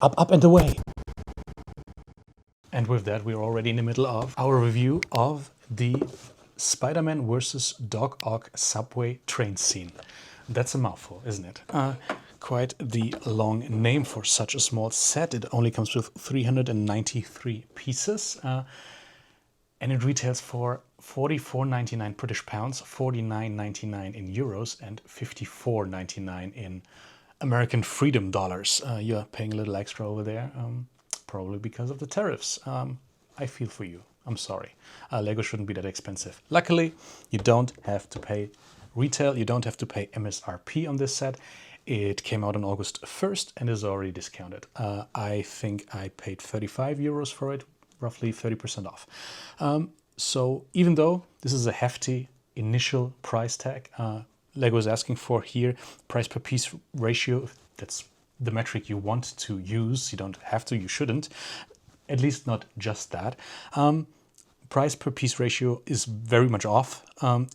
Up, up and away. And with that, we're already in the middle of our review of the Spider-Man vs. Doc Ock Subway Train Scene. That's a mouthful, isn't it? Quite the long name for such a small set. It only comes with 393 pieces. And it retails for £44.99 British pounds, £49.99 in euros, and £54.99 in American freedom dollars. You're paying a little extra over there, probably because of the tariffs. I feel for you. I'm sorry. Lego shouldn't be that expensive. Luckily, you don't have to pay retail. You don't have to pay MSRP on this set. It came out on August 1st and is already discounted. I think I paid €35 for it, roughly 30% off. So even though this is a hefty initial price tag, Lego is asking for here price per piece ratio. That's the metric you want to use. You don't have to, you shouldn't. At least not just that. Price per piece ratio is very much off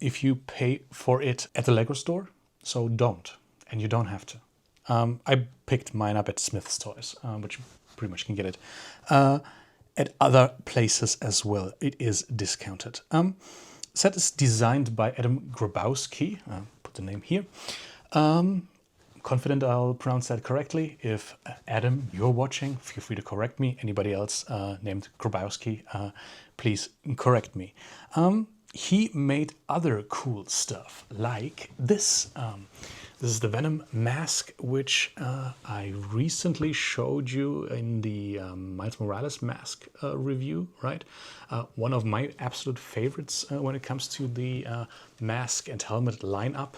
if you pay for it at the Lego store. So don't, and you don't have to. I picked mine up at Smith's Toys, which you pretty much can get it. At other places as well, it is discounted. Set is designed by Adam Grabowski. Put the name here. Confident I'll pronounce that correctly. If Adam, you're watching, feel free to correct me. Anybody else named Grabowski, please correct me. He made other cool stuff like this. This is the Venom mask, which I recently showed you in the Miles Morales mask review, right? One of my absolute favorites when it comes to the mask and helmet lineup.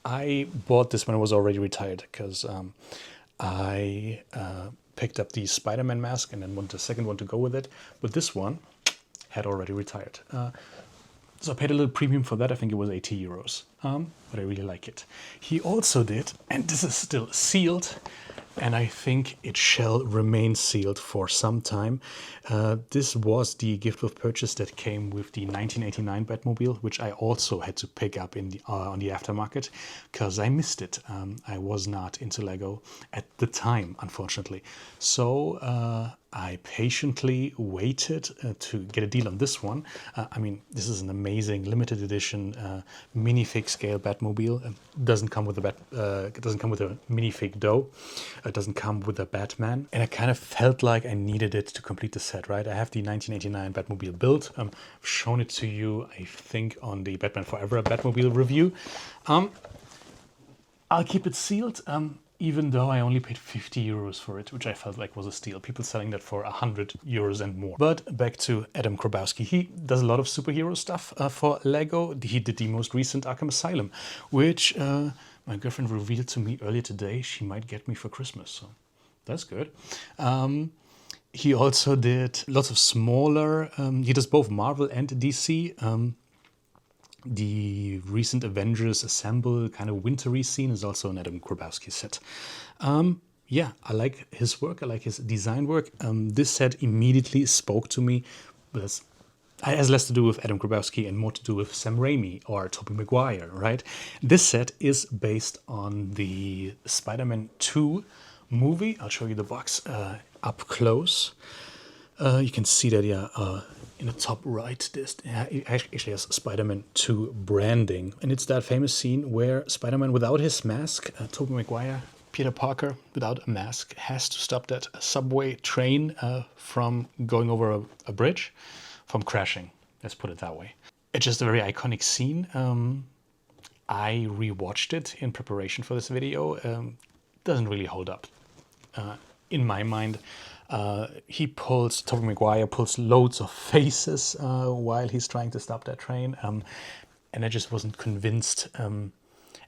I bought this when I was already retired because I picked up the Spider-Man mask and then wanted a second one to go with it. But this one had already retired. So I paid a little premium for that. I think it was €80, but I really like it. He also did, and this is still sealed, and I think it shall remain sealed for some time. This was the gift of purchase that came with the 1989 Batmobile, which I also had to pick up in the, on the aftermarket because I missed it. I was not into Lego at the time, unfortunately. So I patiently waited to get a deal on this one. I mean, this is an amazing limited edition minifig scale Batmobile. It doesn't come with a it doesn't come with a minifig though. It doesn't come with a Batman, and I kind of felt like I needed it to complete the set. Right? I have the 1989 Batmobile built. I've shown it to you, I think, on the Batman Forever Batmobile review. I'll keep it sealed. Even though I only paid €50 for it, which I felt like was a steal. People selling that for €100 and more. But back to Adam Grabowski. He does a lot of superhero stuff for Lego. He did the most recent Arkham Asylum, which my girlfriend revealed to me earlier today she might get me for Christmas. So that's good. He also did lots of smaller, he does both Marvel and DC. The recent Avengers Assemble kind of wintry scene is also an Adam Grabowski set. Yeah, I like his work. I like his design work. This set immediately spoke to me. But it has less to do with Adam Grabowski and more to do with Sam Raimi or Tobey Maguire, right? This set is based on the Spider-Man 2 movie. I'll show you the box up close. You can see that, yeah, in the top right, it actually has Spider-Man 2 branding. And it's that famous scene where Spider-Man without his mask, Tobey Maguire, Peter Parker without a mask, has to stop that subway train from going over a bridge, from crashing. Let's put it that way. It's just a very iconic scene. I rewatched it in preparation for this video. Doesn't really hold up. In my mind, Tobey Maguire pulls loads of faces while he's trying to stop that train. And I just wasn't convinced,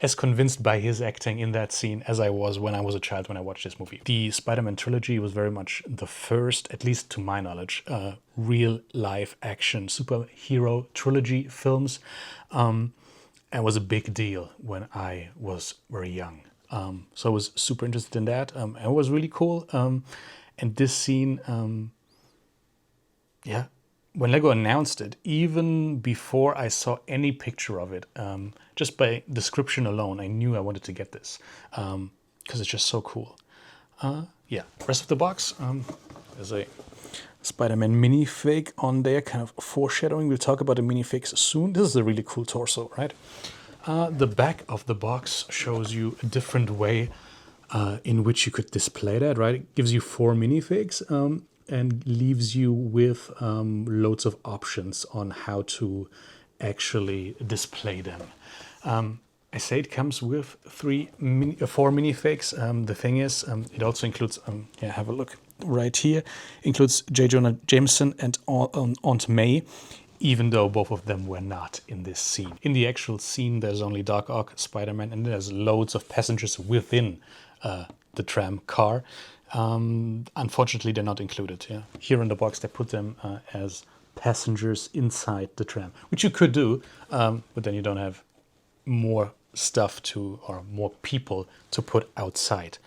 as convinced by his acting in that scene as I was when I was a child when I watched this movie. The Spider-Man trilogy was very much the first, at least to my knowledge, real live action superhero trilogy films. And was a big deal when I was very young. So I was super interested in that. And it was really cool. And this scene, yeah, when Lego announced it, even before I saw any picture of it, just by description alone, I knew I wanted to get this because it's just so cool. Yeah, rest of the box, there's a Spider-Man minifig on there, kind of foreshadowing. We'll talk about the minifigs soon. This is a really cool torso, right? The back of the box shows you a different way in which you could display that, right? It gives you 4 minifigs and leaves you with loads of options on how to actually display them. I say it comes with 4 minifigs. The thing is, it also includes, yeah, have a look right here, includes Jonah Jameson and Aunt May, even though both of them were not in this scene. In the actual scene, there's only Doc Ock, Spider-Man, and there's loads of passengers within the tram car. Unfortunately, they're not included. Yeah, here in the box, they put them as passengers inside the tram, which you could do, but then you don't have more stuff to, or more people to put outside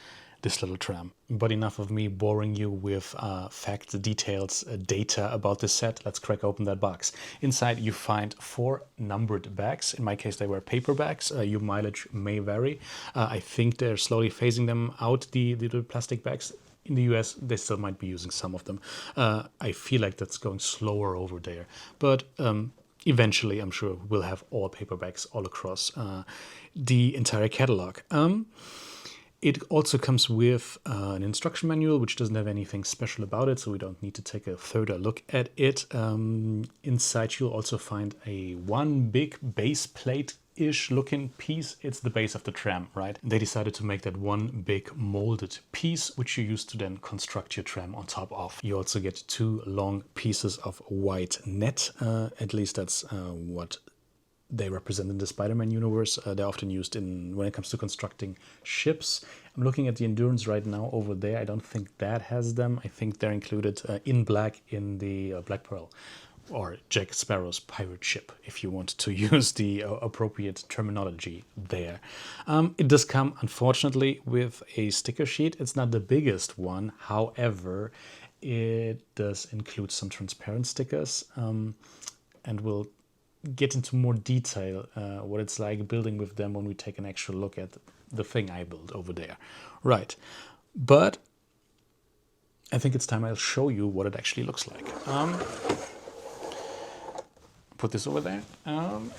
this little tram. But enough of me boring you with facts, details, data about this set. Let's crack open that box. Inside you find 4 numbered bags. In my case, they were paper bags. Your mileage may vary. I think they're slowly phasing them out, the little plastic bags. In the US, they still might be using some of them. I feel like that's going slower over there. But eventually, I'm sure we'll have all paperbacks all across the entire catalog. It also comes with an instruction manual, which doesn't have anything special about it, so we don't need to take a further look at it. Inside, you'll also find one big base plate-ish looking piece. It's the base of the tram, right? They decided to make that one big molded piece, which you use to then construct your tram on top of. You also get 2 long pieces of white net. At least that's what they represent in the Spider-Man universe. They're often used when it comes to constructing ships. I'm looking at the Endurance right now over there. I don't think that has them. I think they're included in black in the Black Pearl, or Jack Sparrow's pirate ship, if you want to use the appropriate terminology there. It does come, unfortunately, with a sticker sheet. It's not the biggest one. However, it does include some transparent stickers, and we'll get into more detail what it's like building with them when we take an actual look at the thing I built over there. Right, but I think it's time I'll show you what it actually looks like. Put this over there,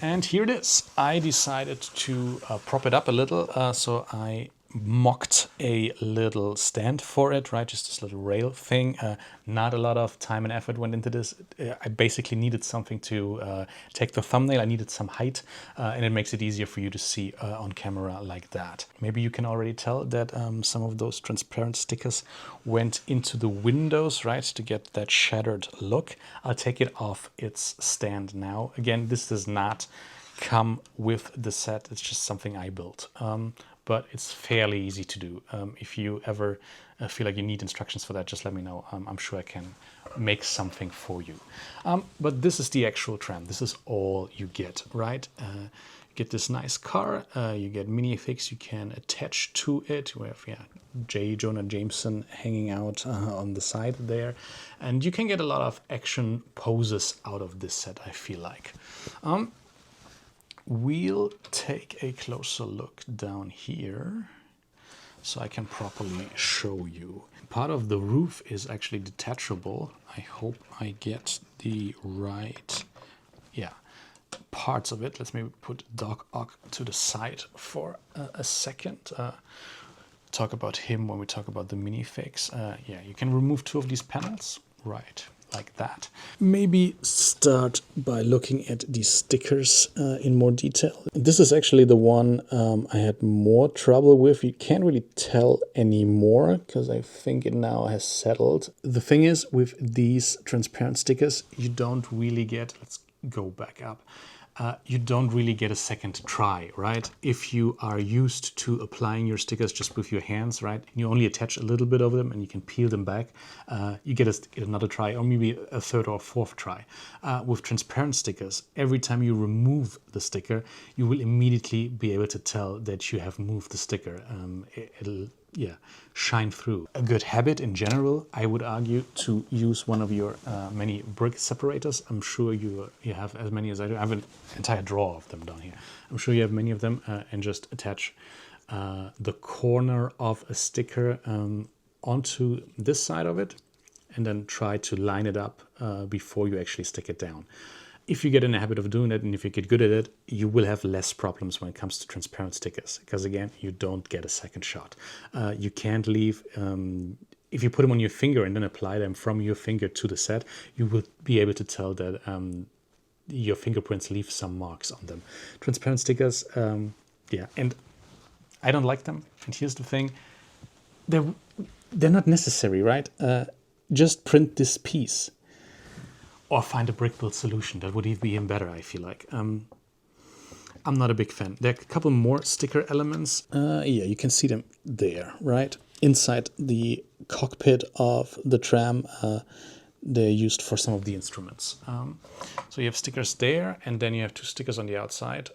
and here it is. I decided to prop it up a little, so I mocked a little stand for it, right? Just this little rail thing. Not a lot of time and effort went into this. I basically needed something to take the thumbnail. I needed some height, and it makes it easier for you to see on camera like that. Maybe you can already tell that some of those transparent stickers went into the windows, right, to get that shattered look. I'll take it off its stand now. Again, this does not come with the set. It's just something I built. But it's fairly easy to do. If you ever feel like you need instructions for that, just let me know. I'm sure I can make something for you. But this is the actual tram. This is all you get, right? You get this nice car. You get minifigs you can attach to it. We have Jonah Jameson hanging out on the side there. And you can get a lot of action poses out of this set, I feel like. We'll take a closer look down here so I can properly show you. Part of the roof is actually detachable. I hope I get the right, parts of it. Let's maybe put Doc Ock to the side for a second. Talk about him when we talk about the minifigs. You can remove 2 of these panels, right? Like that. Maybe start by looking at these stickers in more detail. This is actually the one I had more trouble with. You can't really tell anymore because I think it now has settled. The thing is, with these transparent stickers, you don't really get, let's go back up. You don't really get a second try, right? If you are used to applying your stickers just with your hands, right, and you only attach a little bit of them and you can peel them back, you get another try, or maybe a 3rd or 4th try. With transparent stickers, every time you remove the sticker, you will immediately be able to tell that you have moved the sticker. It'll shine through. A good habit in general, I would argue, to use one of your many brick separators. I'm sure you have as many as I do. I have an entire drawer of them down here. I'm sure you have many of them, and just attach the corner of a sticker onto this side of it and then try to line it up before you actually stick it down. If you get in the habit of doing it and if you get good at it, you will have less problems when it comes to transparent stickers, because again, you don't get a second shot. You can't leave, if you put them on your finger and then apply them from your finger to the set, you will be able to tell that your fingerprints leave some marks on them. Transparent stickers, yeah, and I don't like them. And here's the thing, they're not necessary, right? Just print this piece. Or find a brick build solution. That would even be even better, I feel like. I'm not a big fan. There are a couple more sticker elements. Yeah, you can see them there, right? Inside the cockpit of the tram, they're used for some of the instruments. So you have stickers there, and then you have 2 stickers on the outside.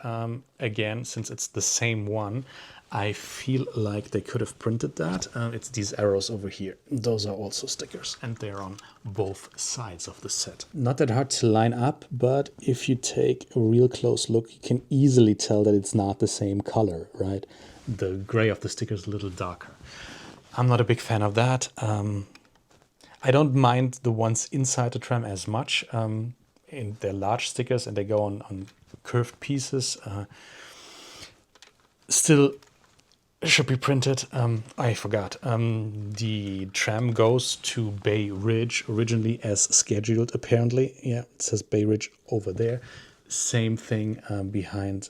Again, since it's the same one, I feel like they could have printed that. It's these arrows over here. Those are also stickers, and they're on both sides of the set. Not that hard to line up, but if you take a real close look, you can easily tell that it's not the same color, right? The gray of the sticker is a little darker. I'm not a big fan of that. I don't mind the ones inside the tram as much. They're large stickers and they go on curved pieces. Still should be printed. I forgot. The tram goes to Bay Ridge originally as scheduled, apparently. Yeah, it says Bay Ridge over there. Same thing behind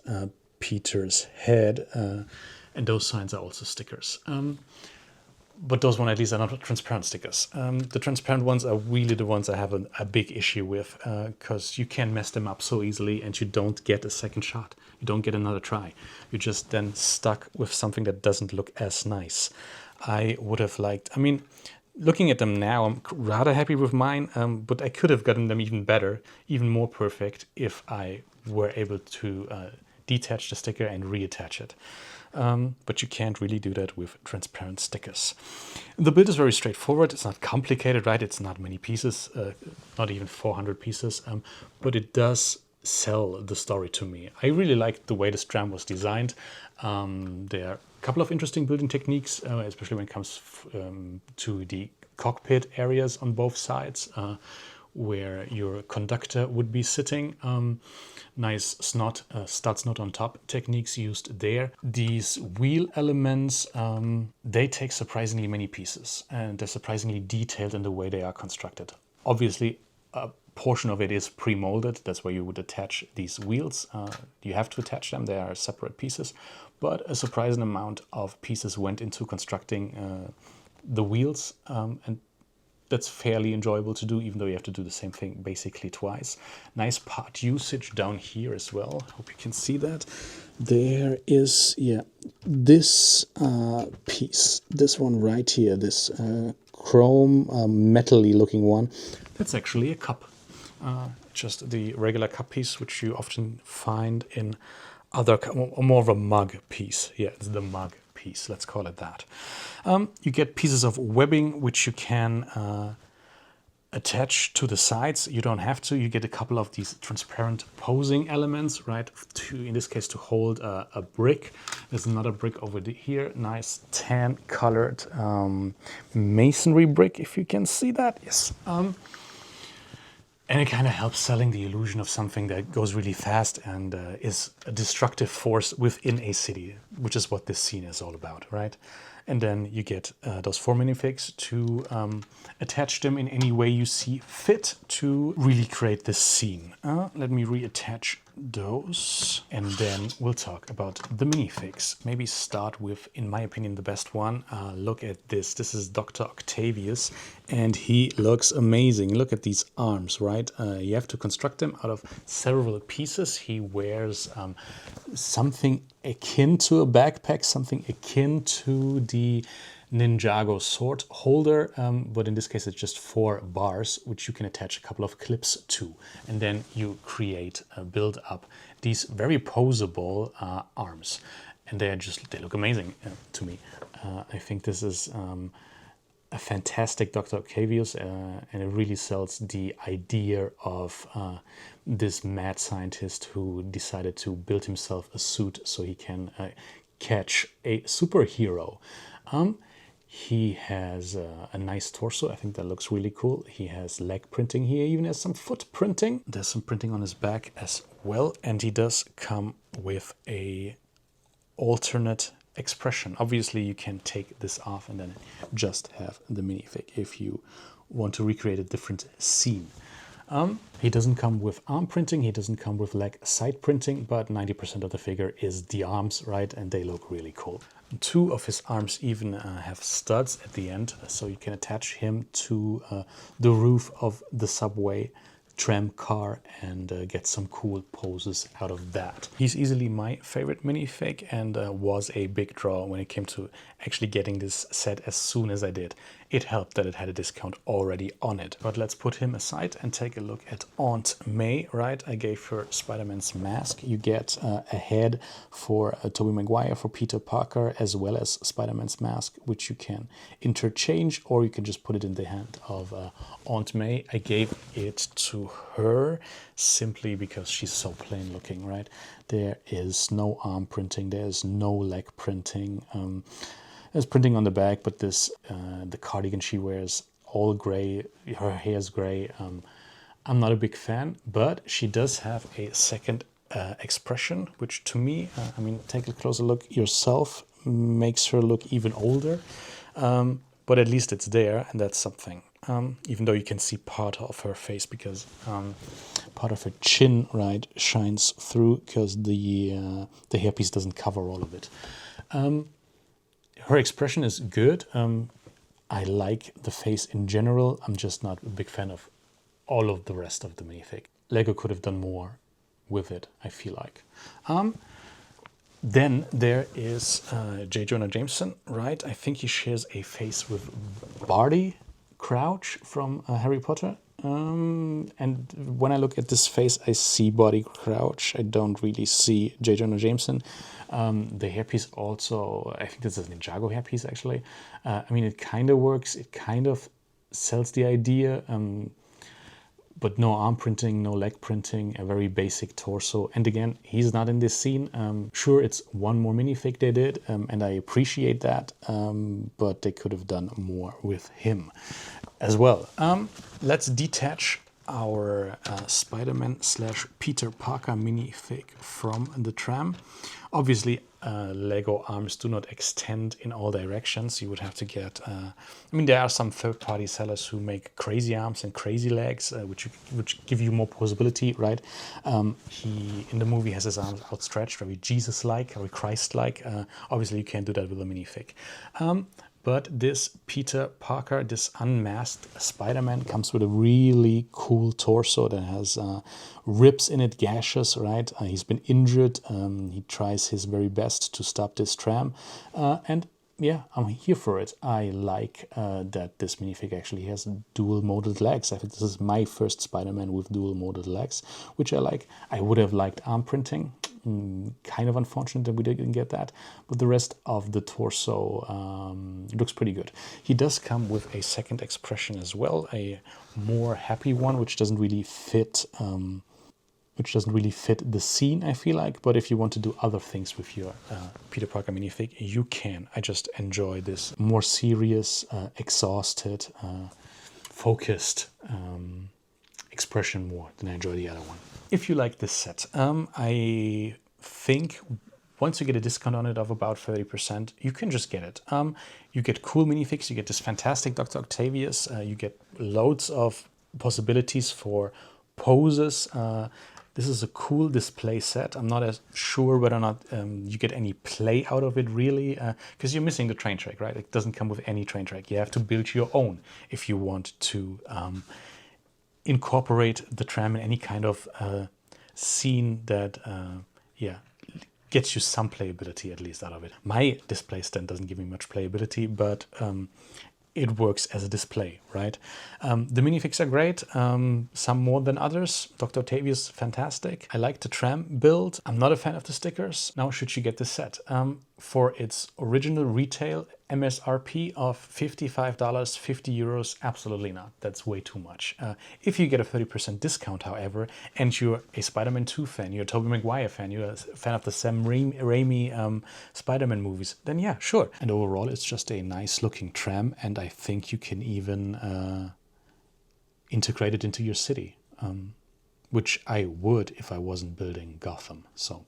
Peter's head. And those signs are also stickers. But those ones at least are not transparent stickers. The transparent ones are really the ones I have a big issue with, because you can mess them up so easily and you don't get a second shot. You don't get another try. You're just then stuck with something that doesn't look as nice. I would have liked, I mean, looking at them now, I'm rather happy with mine, but I could have gotten them even better, even more perfect, if I were able to detach the sticker and reattach it. But you can't really do that with transparent stickers. The build is very straightforward. It's not complicated, right? It's not many pieces, not even 400 pieces, but it does sell the story to me. I really liked the way this tram was designed. There are a couple of interesting building techniques, especially when it comes to the cockpit areas on both sides, where your conductor would be sitting. Nice studs not on top techniques used there. These wheel elements, they take surprisingly many pieces and they're surprisingly detailed in the way they are constructed. Obviously, a portion of it is pre-molded. That's where you would attach these wheels. You have to attach them. They are separate pieces, but a surprising amount of pieces went into constructing the wheels, and that's fairly enjoyable to do, even though you have to do the same thing basically twice. Nice part usage down here as well. Hope you can see that. There is, yeah, this piece, this one right here, this chrome metal-y looking one. That's actually a cup. Just the regular cup piece, which you often find in other, or more of a mug piece. Yeah, it's the mug piece, let's call it that. You get pieces of webbing which you can attach to the sides. You don't have to. You get a couple of these transparent posing elements, right? In this case, to hold a brick. There's another brick over here. Nice tan colored masonry brick, if you can see that. Yes. And it kind of helps selling the illusion of something that goes really fast and is a destructive force within a city, which is what this scene is all about, right? And then you get those 4 minifigs to attach them in any way you see fit to really create this scene. Let me reattach those, and then we'll talk about the minifigs. Maybe start with, in my opinion, the best one. Look at this. This is Dr. Octavius, and he looks amazing. Look at these arms, right? You have to construct them out of several pieces. He wears something akin to a backpack, something akin to the Ninjago sword holder, but in this case it's just 4 bars which you can attach a couple of clips to, and then you create, build up these very posable arms, and they look amazing to me. I think this is a fantastic Dr. Octavius, and it really sells the idea of this mad scientist who decided to build himself a suit so he can catch a superhero. He has a nice torso. I think that looks really cool. He has leg printing here, even has some foot printing. There's some printing on his back as well. And he does come with a alternate expression. Obviously, you can take this off and then just have the minifig if you want to recreate a different scene. He doesn't come with arm printing, he doesn't come with leg side printing, but 90% of the figure is the arms, right? And they look really cool. Two of his arms even have studs at the end, so you can attach him to the roof of the subway tram car and get some cool poses out of that. He's easily my favorite minifig and was a big draw when it came to actually getting this set as soon as I did. It helped that it had a discount already on it. But let's put him aside and take a look at Aunt May, right? I gave her Spider-Man's mask. You get a head for Tobey Maguire, for Peter Parker, as well as Spider-Man's mask, which you can interchange, or you can just put it in the hand of Aunt May. I gave it to her simply because she's so plain looking, right? There is no arm printing, there's no leg printing. There's printing on the back, but this the cardigan she wears, all gray, her hair's gray. I'm not a big fan, but she does have a second expression, which to me, I mean, take a closer look yourself, makes her look even older. But at least it's there, and that's something. Even though you can see part of her face because part of her chin, right, shines through because the hairpiece doesn't cover all of it. Her expression is good. I like the face in general. I'm just not a big fan of all of the rest of the minifig. Lego could have done more with it, I feel like. Then there is J. Jonah Jameson, right? I think he shares a face with Barty Crouch from Harry Potter. And when I look at this face, I see Barty Crouch. I don't really see J. Jonah Jameson. The hairpiece also, I think this is a Ninjago hairpiece actually. I mean, it kind of works. It kind of sells the idea. But no arm printing, no leg printing, a very basic torso. And again, he's not in this scene. Sure, it's one more minifig they did, and I appreciate that, but they could have done more with him as well. Let's detach our Spider-Man / Peter Parker minifig from the tram. Obviously, Lego arms do not extend in all directions. You would have to get... I mean, there are some third-party sellers who make crazy arms and crazy legs, which give you more posability, right? He, in the movie, has his arms outstretched, very Jesus-like, very Christ-like. Obviously, you can't do that with a minifig. But this Peter Parker, this unmasked Spider-Man, comes with a really cool torso that has ribs in it, gashes, right? He's been injured. He tries his very best to stop this tram. And yeah, I'm here for it. I like that this minifig actually has dual molded legs. I think this is my first Spider-Man with dual molded legs, which I like. I would have liked arm printing. Kind of unfortunate that we didn't get that, but the rest of the torso looks pretty good. He does come with a second expression as well, a more happy one, which doesn't really fit the scene, I feel like. But if you want to do other things with your Peter Parker minifig, you can. I just enjoy this more serious, exhausted, focused expression more than I enjoy the other one. If you like this set, I think once you get a discount on it of about 30%, you can just get it. You get cool minifigs, you get this fantastic Dr. Octavius, you get loads of possibilities for poses. This is a cool display set. I'm not as sure whether or not you get any play out of it really, because you're missing the train track, right? It doesn't come with any train track. You have to build your own if you want to incorporate the tram in any kind of scene that, gets you some playability at least out of it. My display stand doesn't give me much playability, but it works as a display right? The minifigs are great, some more than others. Dr. Octavius, fantastic. I like the Tram build. I'm not a fan of the stickers. Now, should you get this set? For its original retail MSRP of $55, 50 euros, absolutely not. That's way too much. If you get a 30% discount, however, and you're a Spider-Man 2 fan, you're a Tobey Maguire fan, you're a fan of the Sam Raimi Spider-Man movies, then yeah, sure. And overall, it's just a nice looking Tram, and I think you can even integrate it into your city, which I would if I wasn't building Gotham. So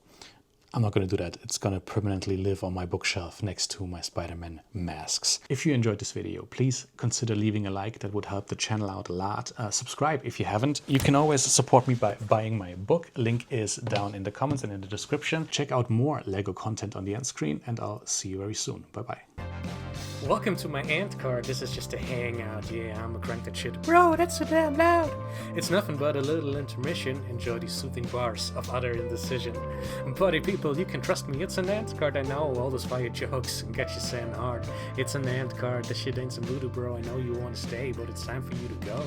I'm not going to do that. It's going to permanently live on my bookshelf next to my Spider-Man masks. If you enjoyed this video, please consider leaving a like. That would help the channel out a lot. Subscribe if you haven't. You can always support me by buying my book. Link is down in the comments and in the description. Check out more LEGO content on the end screen, and I'll see you very soon. Bye-bye. Welcome to my ant card. This is just a hangout. Yeah, I'ma crank that shit. Bro, that's so damn loud. It's nothing but a little intermission. Enjoy these soothing bars of utter indecision. Buddy people, you can trust me. It's an ant card. I know all those fire jokes and get you saying hard. It's an ant card. This shit ain't some voodoo, bro. I know you want to stay, but it's time for you to go.